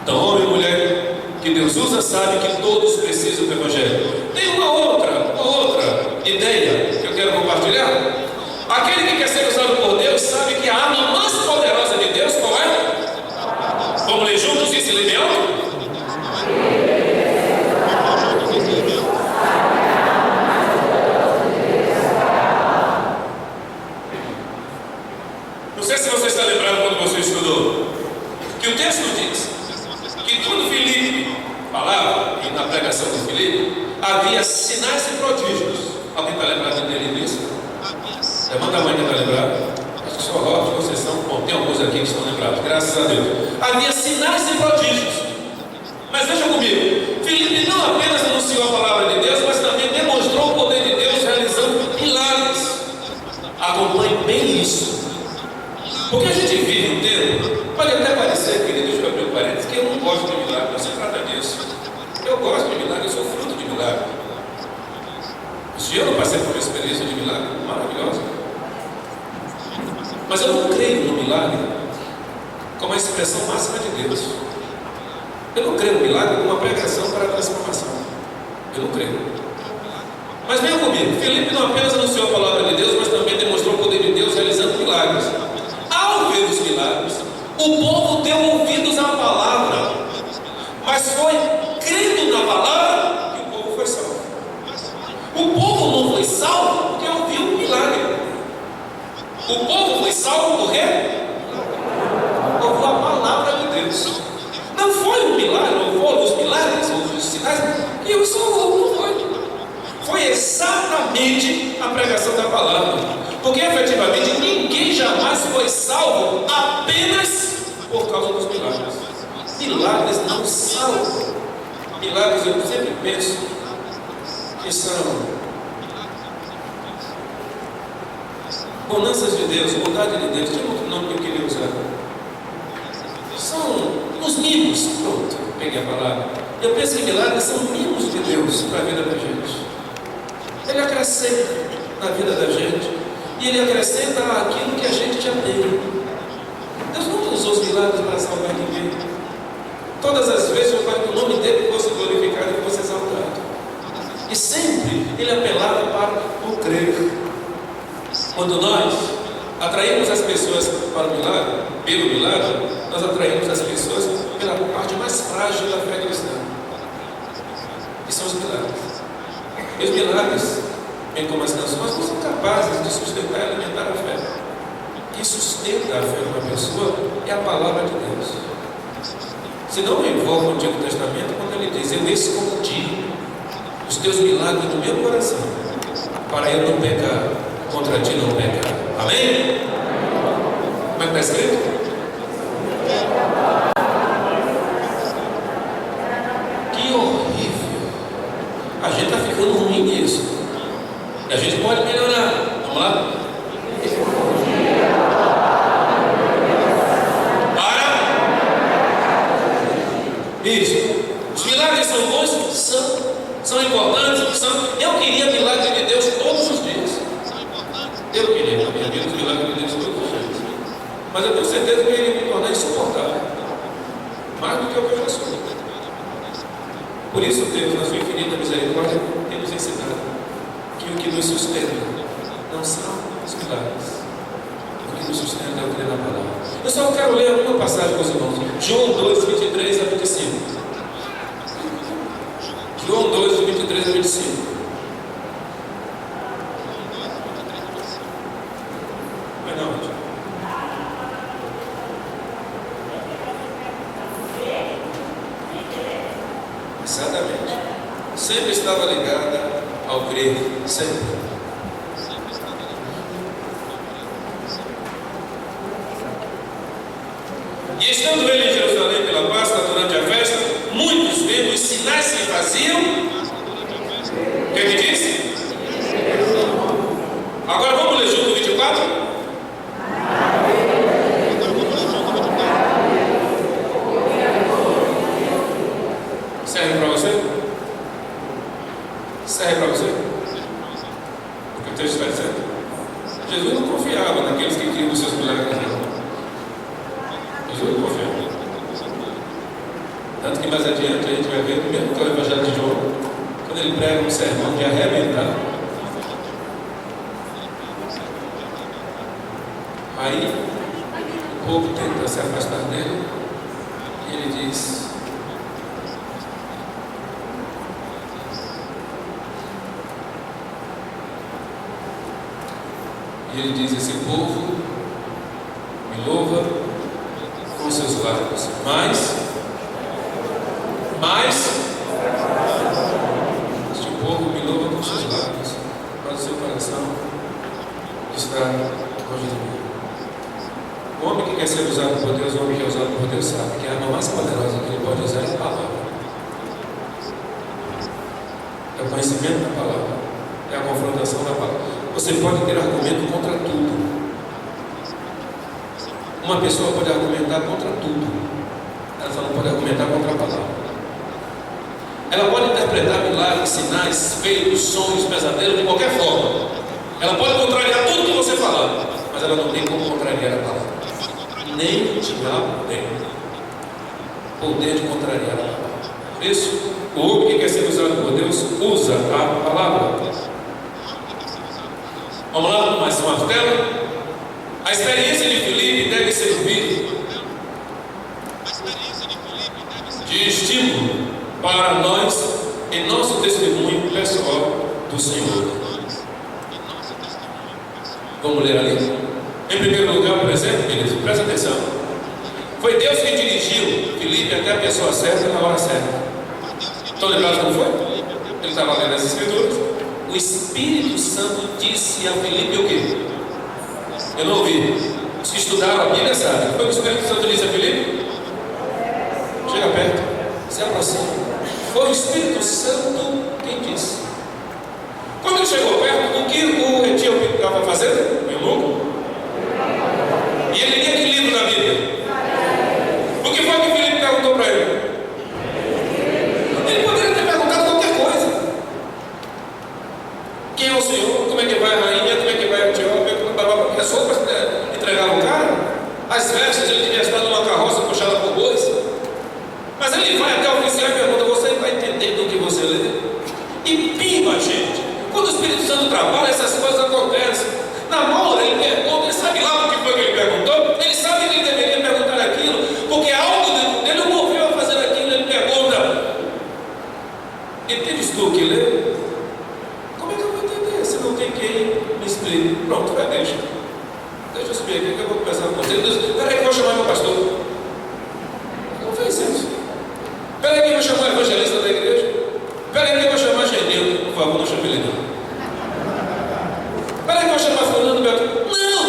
Então, homem e mulher que Deus usa sabe que todos precisam do Evangelho. Tem uma outra ideia que eu quero compartilhar. Aquele que quer ser usado por Deus sabe que a arma mais poderosa de Deus qual é? Vamos ler juntos isso em Limeão? Não sei se você está lembrado quando você estudou, que o texto diz que quando Filipe falava, e na pregação de Filipe, havia sinais e prodígios. Alguém está lembrado dele disso? Levanta a mãe que está lembrado. Acho que só Robert, vocês são. Bom, tem alguns aqui que estão lembrados, graças a Deus. Havia sinais e prodígios. Mas veja comigo, Filipe não apenas anunciou a palavra de Deus, mas também demonstrou o poder de Deus realizando milagres. Acompanhe bem isso. Porque a gente vive um tempo, pode até parecer, querido, deixa eu abrir um parênteses, que eu não gosto de milagre, não se trata disso. Eu gosto de milagre, eu sou fruto de milagre. Se eu não passei por uma experiência de milagre maravilhosa, mas eu não creio no milagre como a expressão máxima de Deus. Eu não creio no milagre como uma pregação para a transformação. Eu não creio. Mas venha comigo, Filipe não apenas anunciou a palavra de Deus, mas também demonstrou o poder de Deus realizando milagres. Ao ver os milagres, o povo deu ouvidos à palavra, mas foi crendo na palavra que o povo foi salvo. O povo não foi salvo porque ouviu um milagre. O povo foi salvo por quê? Ouviu a palavra de Deus. Não foi um milagre, não foram os milagres, os sinais que o salvou, não foi. Foi exatamente a pregação da palavra. Porque efetivamente ninguém jamais foi salvo apenas por causa dos milagres. Milagres não salvam. Milagres eu sempre penso que são bonanças de Deus, bondade de Deus. Tinha outro nome que eu queria usar. São os mimos. Pronto, peguei a palavra. Eu penso que milagres são mimos de Deus para a vida da gente. Ele acrescenta na vida da gente. E ele acrescenta aquilo que a gente já tem. Deus não usou os milagres para salvar ninguém. Todas as vezes foi para que o nome dele fosse glorificado e fosse exaltado. E sempre ele apelava para o crer. Quando nós atraímos as pessoas para o milagre, pelo milagre, nós atraímos as pessoas pela parte mais frágil da fé cristã, que são os milagres. E os milagres, bem como as canções, não são capazes de sustentar e alimentar a fé. Quem sustenta a fé de uma pessoa é a palavra de Deus. Se não envolve o Antigo Testamento, quando ele diz: eu escondi os teus milagres no meu coração, para eu não pecar, contra ti não pecar. Amém? Como é que está escrito? Que horrível! A gente está ficando ruim nisso. E a gente pode melhorar. Vamos lá? Isso. Os milagres são bons? São importantes? São. Eu queria milagre de Deus todos os dias. Eu queria na minha vida os milagres de Deus todos os dias. Mas eu tenho certeza que ele ia me tornar insuportável. Mais do que eu já sou. Por isso, Deus, na sua infinita misericórdia, tem nos ensinado que o que nos sustenta não são os milagres. O que nos sustenta é o crer na palavra. Eu só quero ler uma passagem com os irmãos. João 2, 23 a 25. João 2, 23 a 25. Vai na onde? Exatamente. Sempre estava ligada ao crer. Sempre. E estando ele em Jerusalém pela Páscoa durante a festa, muitos vendo os sinais que faziam. O que ele disse? Agora vamos ler junto o 24? Serve para você? Serve para você? O que o texto está dizendo? Jesus não confiava naqueles que criam os seus milagres. Jesus não confiava. Tanto que mais adiante a gente vai ver, mesmo que é o Evangelho de João, quando ele prega um sermão de arrebentar, aí o povo tenta se afastar dele e ele diz: esse povo me louva com seus lábios, mas este povo me louva com seus lábios, mas o seu coração está longe de mim. O homem que quer ser usado por Deus, o homem que é usado por Deus, sabe que a arma mais poderosa que ele pode usar é a palavra. É o conhecimento da palavra, é a confrontação da palavra. Você pode ter argumento contra tudo. Uma pessoa pode argumentar contra tudo. Ela só não pode argumentar contra a palavra. Ela pode interpretar milagres, sinais, feitos, sonhos, pesadelos de qualquer forma. Ela pode contrariar tudo que você falar, mas ela não tem como contrariar a palavra. Nem o diabo tem poder de contrariar a palavra. Por isso, o homem que quer ser usado por Deus usa a palavra. Vamos lá, mais uma tela. A experiência de Filipe deve servir de estímulo para nós em nosso testemunho pessoal do Senhor. Vamos ler ali? Em primeiro lugar, por exemplo, beleza, presta atenção. Foi Deus que dirigiu Filipe até a pessoa certa na hora certa. Estão lembrados como foi? Ele estava lendo as Escrituras. O Espírito Santo disse a Filipe o quê? Eu não ouvi. Os que estudaram a Bíblia sabem. Foi o que o Espírito Santo disse a Filipe? Chega perto, se aproxima. Foi o Espírito Santo quem disse. Quando ele chegou perto, o que o etíope estava fazendo? O eunuco? E ele lia que livro da Bíblia? O que foi que Filipe perguntou para ele? Ele poderia ter perguntado qualquer coisa. Quem é o Senhor? Como é que vai a rainha? Como é que vai a Etiópia? É só para entregar o cara? As vestes ele devia estar numa carroça puxada por bois. Mas ele vai até o oficial e pergunta: você vai entender do que você lê? E pima, gente. Quando o Espírito Santo trabalha, essas coisas acontecem. Na hora ele pergunta, ele sabe lá o que foi que ele perguntou, ele sabe que ele deveria perguntar aquilo, porque algo dentro dele o moveu a fazer aquilo. Ele pergunta: entendes tu o que lê? Como é que eu vou entender se não tem quem me explique? Pronto, vai, deixa eu subir aqui que eu vou começar com você. Espera aí que eu vou chamar meu pastor. Não fez isso. Espera aí que eu vou chamar o evangelista da igreja. Espera aí que eu vou chamar Genil. Por favor, não chame ele não. Espera aí que eu vou chamar Fernando Beto. Não!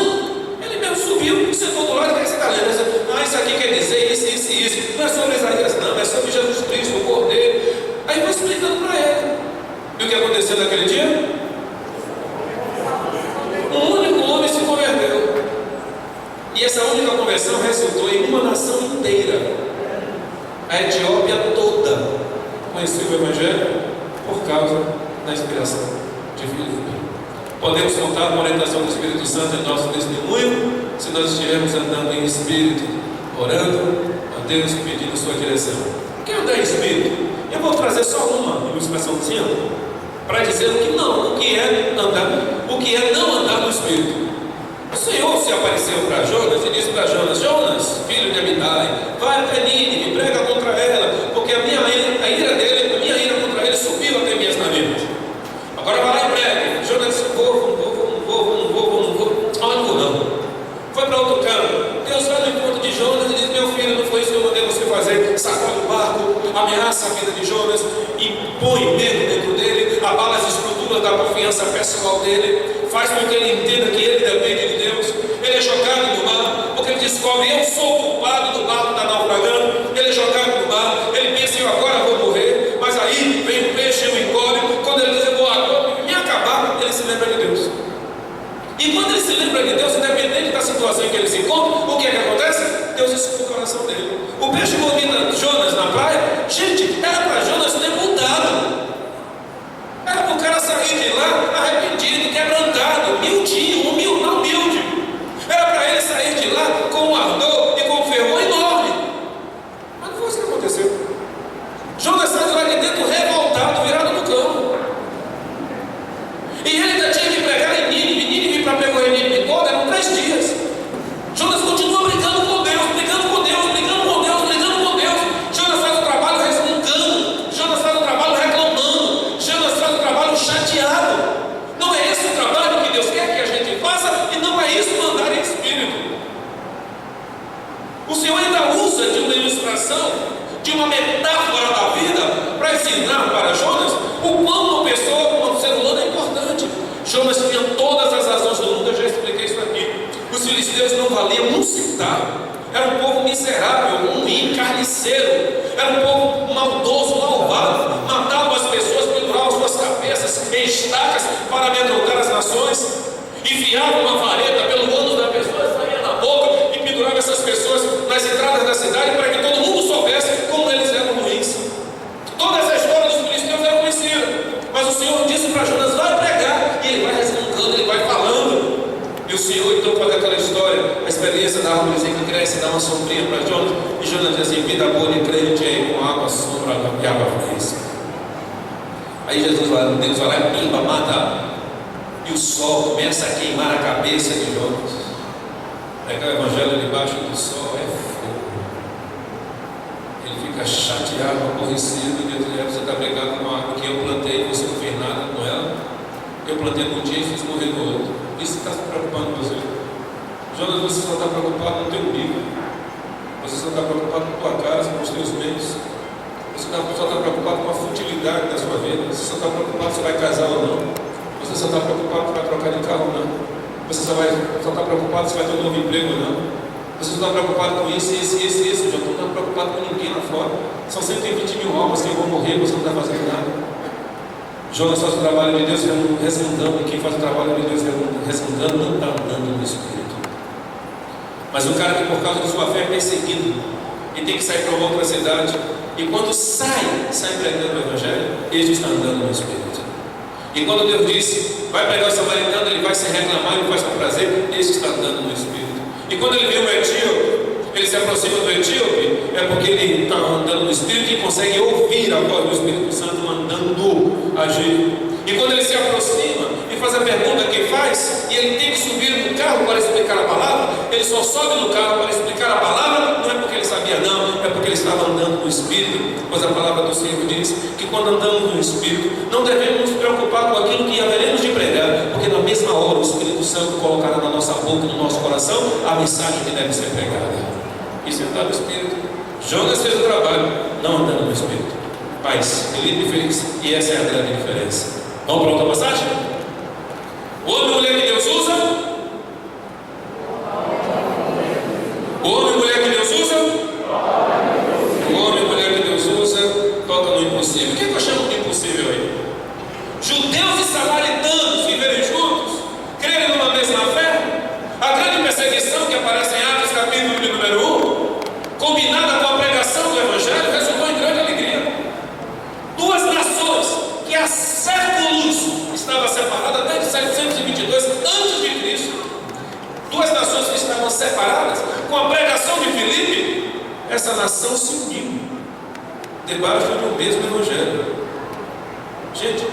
Ele mesmo subiu e sentou do lado. O que você está lendo? Ah, isso aqui quer dizer isso, isso e isso. Não é sobre Isaías, não. É sobre Jesus Cristo, o Cordeiro. Aí eu vou explicando para ele. E o que aconteceu naquele dia? Um único homem se converteu. E essa única conversão resultou em uma nação inteira. A Etiópia toda conheceu o Evangelho por causa da inspiração de Filipe. Podemos contar com a orientação do Espírito Santo em nosso testemunho, se nós estivermos andando em espírito, orando a Deus e pedindo sua direção. Quem anda em espírito? Eu vou trazer só uma ilustraçãozinha para dizer o que não, o que é não andar no Espírito. O Senhor se apareceu para Jonas e disse para Jonas: Jonas, filho de Amitai, vai até Nínive e prega contra ela, porque a minha ira contra ele subiu até minhas narinas. Agora vai lá e prega. Jonas disse: não vou. Não. Foi para outro canto. Deus vai no encontro de Jonas e diz: meu filho, não foi isso que eu mandei você fazer. Sacode o barco, ameaça a vida de Jonas e põe medo dentro dele, abala as estruturas da confiança pessoal dele, faz com que ele entenda que ele depende de Deus. Ele é jogado no mar, porque ele descobre: eu sou o culpado do barco estar naufragando. Ele é jogado no mar, ele pensa: eu agora vou morrer. Mas aí vem o peixe e o engole. Quando ele diz: eu vou me acabar, ele se lembra de Deus. E quando ele se lembra de Deus, independente da situação em que ele se encontra, o que é que acontece? Deus escuta o coração dele. O peixe vomita Jonas na praia. Gente, era para Jonas ter mudado. Era para o cara sair de lá arrependido, quebrantado, humilde. Era para ele sair de lá com um ardor e com um fervor enorme. Mas não foi isso que aconteceu. Jonas sai de lá de dentro revoltado, virado no campo. E ele ainda tinha que pregar em Nínive para percorrer Nínive toda, eram 3 dias. Jonas continua brigando com Deus. Jonas faz o trabalho resmungando. Jonas faz o trabalho reclamando. Jonas faz o trabalho chateado. Não é esse o trabalho que Deus quer que a gente faça, e não é isso andar em espírito. O Senhor ainda usa de uma ilustração, de uma metáfora da vida, para ensinar para Jonas o quão uma pessoa, um ser humano é importante. Jonas tinha todas as razões do mundo, eu já expliquei isso aqui. Os filisteus não valiam um centavo. Era um povo miserável, ruim, carniceiro. Era um povo maldoso, malvado. Matavam as pessoas, penduravam suas cabeças em estacas para amedrontar as nações. Enfiavam uma vareta pelo ânus da pessoa, saía na boca e penduravam essas pessoas nas entradas da cidade para que todo mundo soubesse como eles eram ruins. Toda essa história dos filisteus era conhecida. Mas o Senhor disse para Jonas: vai pregar. E ele vai resmungando, ele vai falando. E o Senhor então faz aquela história, a experiência da árvorezinha que cresce, dá uma sombrinha para Jonas. E Jonas diz assim: vida boa de crente é com água, sombra e água fresca. Aí Deus vai lá e pimba, mata. E o sol começa a queimar a cabeça de Jonas. Pregar o evangelho debaixo do sol é fogo. Ele fica chateado, aborrecido. E Deus diz: você está brigando com uma árvore que eu plantei, você não fez nada com ela. Eu plantei num dia e fiz morrer no outro. Isso está se preocupando com você. Jonas, você só está preocupado com o teu umbigo. Você só está preocupado com a tua casa, com os teus bens. Você só está preocupado com a futilidade da sua vida. Você só está preocupado se vai casar ou não. Você só está preocupado se vai trocar de carro ou não. Você só está preocupado se vai ter um novo emprego ou não. Você só está preocupado com isso. Já não está preocupado com ninguém lá fora. São 120 mil almas que vão morrer, você não está fazendo nada. Jonas faz o trabalho de Deus resmungando, e quem faz o trabalho de Deus resmungando não está andando no Espírito. Mas o cara que por causa da sua fé é perseguido e tem que sair para uma outra cidade, e quando sai pregando o Evangelho, ele está andando no Espírito. E quando Deus disse: vai pregar o samaritano, ele vai se reclamar, ele faz com prazer, ele está andando no Espírito. E quando ele vê o etíope, ele se aproxima do etíope, é porque ele está andando no Espírito e consegue ouvir a voz do Espírito Santo mandando agir. E quando ele se aproxima e faz a pergunta que faz, e ele tem que subir no carro para explicar a palavra, ele só sobe no carro para explicar a palavra, não é porque ele sabia não, é porque ele estava andando no Espírito. Pois a palavra do Senhor diz que quando andamos no Espírito, não devemos nos preocupar com aquilo que haveremos de pregar, porque na mesma hora o Espírito Santo colocará na nossa boca, no nosso coração, a mensagem que deve ser pregada. Isso é andar no Espírito. Jonas fez o trabalho, não andando no Espírito. Mas Filipe fez, e essa é a grande diferença. Vamos para outra passagem? O homem e mulher que Deus usa. O homem e mulher que Deus usa. O homem e mulher que Deus usa toca no impossível. O que é que eu chamo de impossível aí? Judeus e samaritanos viverem juntos, crerem numa mesma fé. A grande perseguição que aparece em Atos capítulo de número 1, combinada com a pregação do Evangelho, resultou em grande alegria. Duas nações que há séculos estavam separadas, desde 722 a.C. Duas nações que estavam separadas, com a pregação de Filipe, essa nação se uniu. debaixo de um mesmo evangelho. Gente,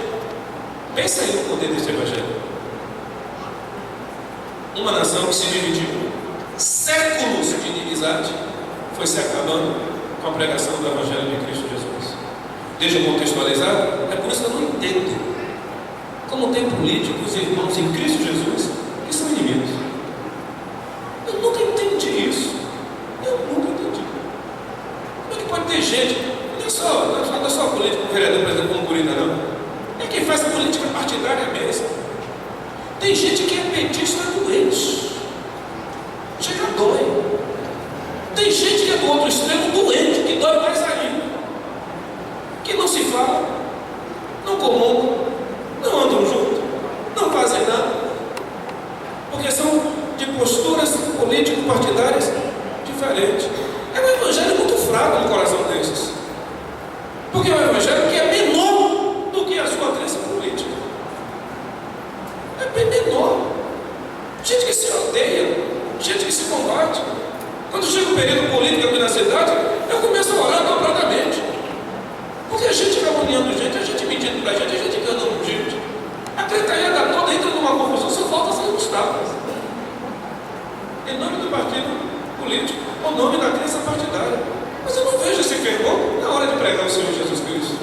pensa aí no poder desse evangelho. Uma nação que se dividiu, séculos de inimizade, foi se acabando com a pregação do evangelho de Cristo Jesus. Deixa eu contextualizar, é por isso que eu não entendo como tem políticos e irmãos em Cristo Jesus que são inimigos. Eu nunca entendi isso. Eu nunca entendi. Como é que pode ter gente, não é só político, vereador, por exemplo, como Curitiba, não. É quem faz política partidária mesmo. Tem gente que é petista doente. Chega a dói. Tem gente que é do outro extremo doente, que dói mais ainda. Que não se fala, não comungam, não andam juntos, não fazem nada. Porque são de posturas político-partidárias diferentes. É um evangelho muito fraco no coração desses. Porque é um evangelho que é menor do que a sua crença política. É bem menor. Gente que se odeia, gente que se combate. Quando chega o período político aqui na cidade, eu começo a orar dobradamente. Porque a gente vai unindo gente, a gente mentindo pra gente, a gente enganando gente. A tretaiada toda entra numa confusão, só falta ser Gustavo. Em nome do partido político, o nome da crença partidária. Mas eu não vejo esse fervor na hora de pregar o Senhor Jesus Cristo.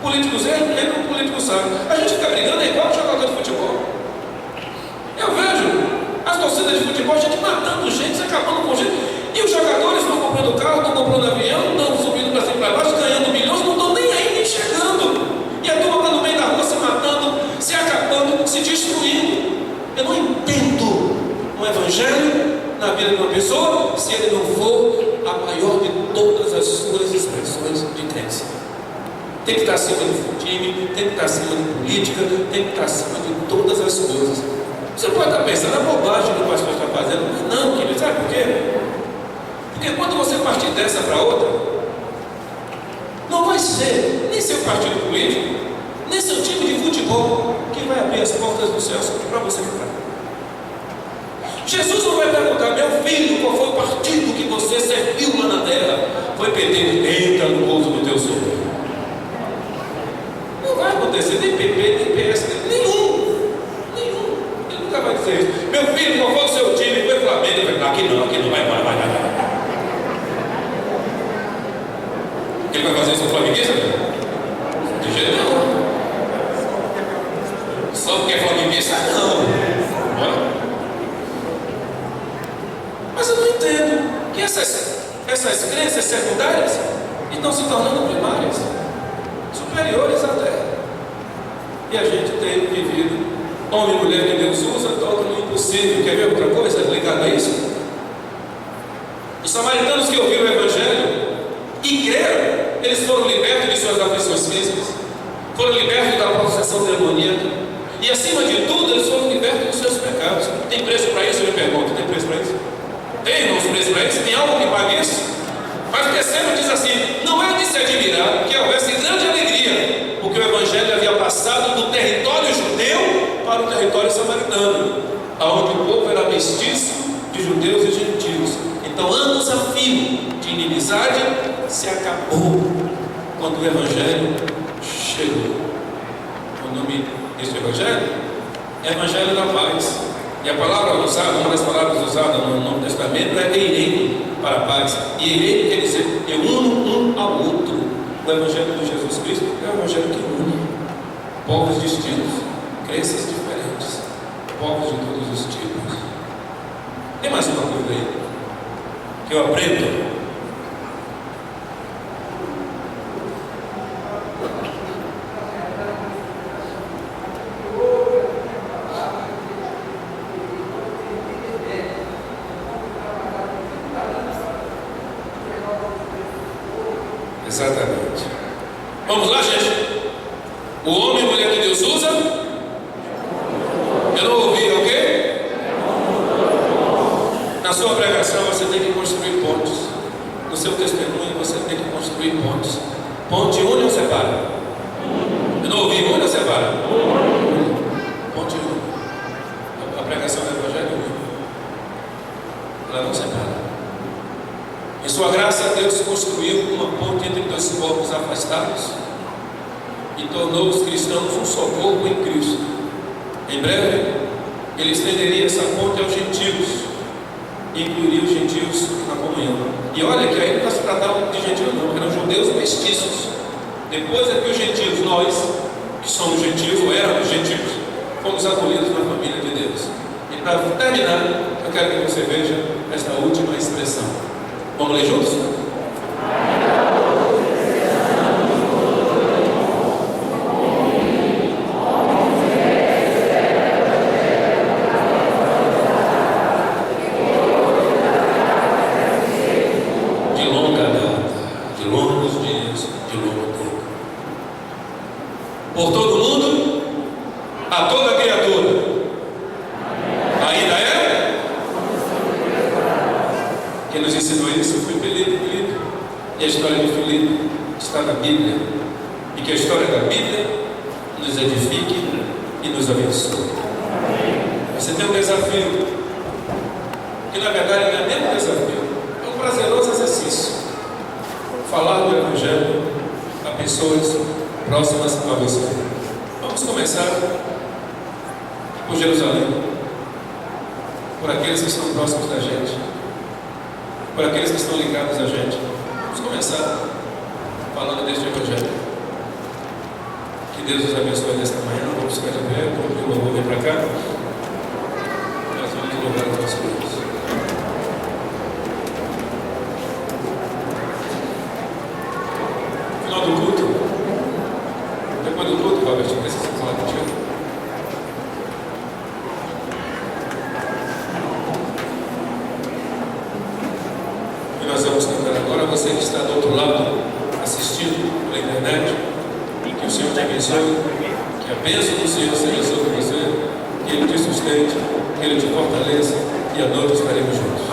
Políticos entram, políticos saem. A gente fica brigando, é igual jogador de futebol. Eu vejo as torcidas de futebol, a gente matando gente, se acabando com gente. E os jogadores estão comprando carro, estão comprando avião, estão subindo para cima e para baixo, ganhando milhões, não estão nem aí, nem chegando. E a turma está no meio da rua se matando, se acabando, se destruindo. Eu não entendo um evangelho na vida de uma pessoa se ele não for a maior de todas as suas expressões de crença. Tem que estar acima do time, tem que estar acima de política, tem que estar acima de todas as coisas. Você pode estar pensando a bobagem que o pastor está fazendo, mas não, querido, sabe por quê? Porque quando você partir dessa para outra, não vai ser nem seu partido político, nem seu time de futebol que vai abrir as portas do céu para você entrar. Jesus não vai perguntar, meu filho, qual foi o partido que você serviu lá na terra? Foi PT, entra no bolso do teu sonho. Não vai acontecer, nem PP, nem PS, nenhum. Ele nunca vai dizer isso. Meu filho, qual foi o seu time? Foi Flamengo. Ele vai falar, aqui não, vai embora, vai. Ele vai fazer isso no flamenguista? De jeito nenhum. Só porque é flamenguista? Não. Mas eu não entendo que essas crenças secundárias estão se tornando primárias, superiores até. E a gente tem vivido, homem e mulher que Deus usa, toca no impossível. Quer ver outra coisa ligada a isso? Os samaritanos que ouviram o Evangelho e creram, eles foram libertos de suas aflições físicas, foram libertos da possessão demoníaca, e acima de tudo, eles foram libertos dos seus pecados. Tem preço para isso? Eu lhe pergunto, tem preço para isso? Tem, irmãos, preço para isso? Tem algo que pague isso? Mas perceba, diz assim, não é de se admirar que houvesse grande alegria, porque o Evangelho havia passado do território judeu para o território samaritano, onde o povo era mestiço de judeus e gentios. Então, anos a fio de inimizade se acabou quando o Evangelho chegou. O nome deste Evangelho é Evangelho da Paz. E a palavra usada, uma das palavras usadas no Novo Testamento é eirene, para a paz. E eirene quer dizer, eu uno um ao outro. O Evangelho de Jesus Cristo é o Evangelho que une povos distintos, crenças diferentes, povos de todos os tipos. Tem mais uma coisa aí que eu aprendo. Exatamente. Vamos lá, gente? O homem e mulher que Deus usa? Eu não ouvi, ok? Na sua pregação você tem que construir pontes. No seu testemunho você tem que construir pontes. Ponte une ou separa? Eu não ouvi, une ou separa? Ponte une. A pregação do Evangelho une. Ela não separa. Em sua graça, Deus construiu uma ponte entre dois corpos afastados e tornou os cristãos um só corpo em Cristo. Em breve, Ele estenderia essa ponte aos gentios e incluiria os gentios na comunhão. E olha que aí não está se tratando de gentios não, eram judeus mestiços. Depois é que os gentios, nós, que somos gentios, ou éramos gentios, fomos acolhidos na família de Deus. E para terminar, eu quero que você veja esta última expressão. Vamos ler juntos? De longa data, de longos dias, de longo tempo. Por todo mundo, a toda criatura. Ainda é? Quem nos ensinou isso foi Filipe. E a história de Filipe está na Bíblia. E que a história da Bíblia nos edifique e nos abençoe. Você tem um desafio, que na verdade não é nem um desafio, é um prazeroso exercício. Falar do Evangelho a pessoas próximas a você. Vamos começar por Jerusalém, por aqueles que estão próximos da gente, por aqueles que estão ligados a gente. Vamos começar falando deste Evangelho. Que Deus nos abençoe nesta manhã. Vamos ficar de pé, o louvor vem para cá. Nós vamos louvar o nosso Deus. Final do culto. Depois do culto, Robert, precisa falar contigo. E nós vamos cantar agora. Você que está do outro lado, assistindo pela internet, que o Senhor te abençoe, que a bênção do Senhor seja sobre você, que Ele te sustente, que Ele te fortaleça, e à noite estaremos juntos.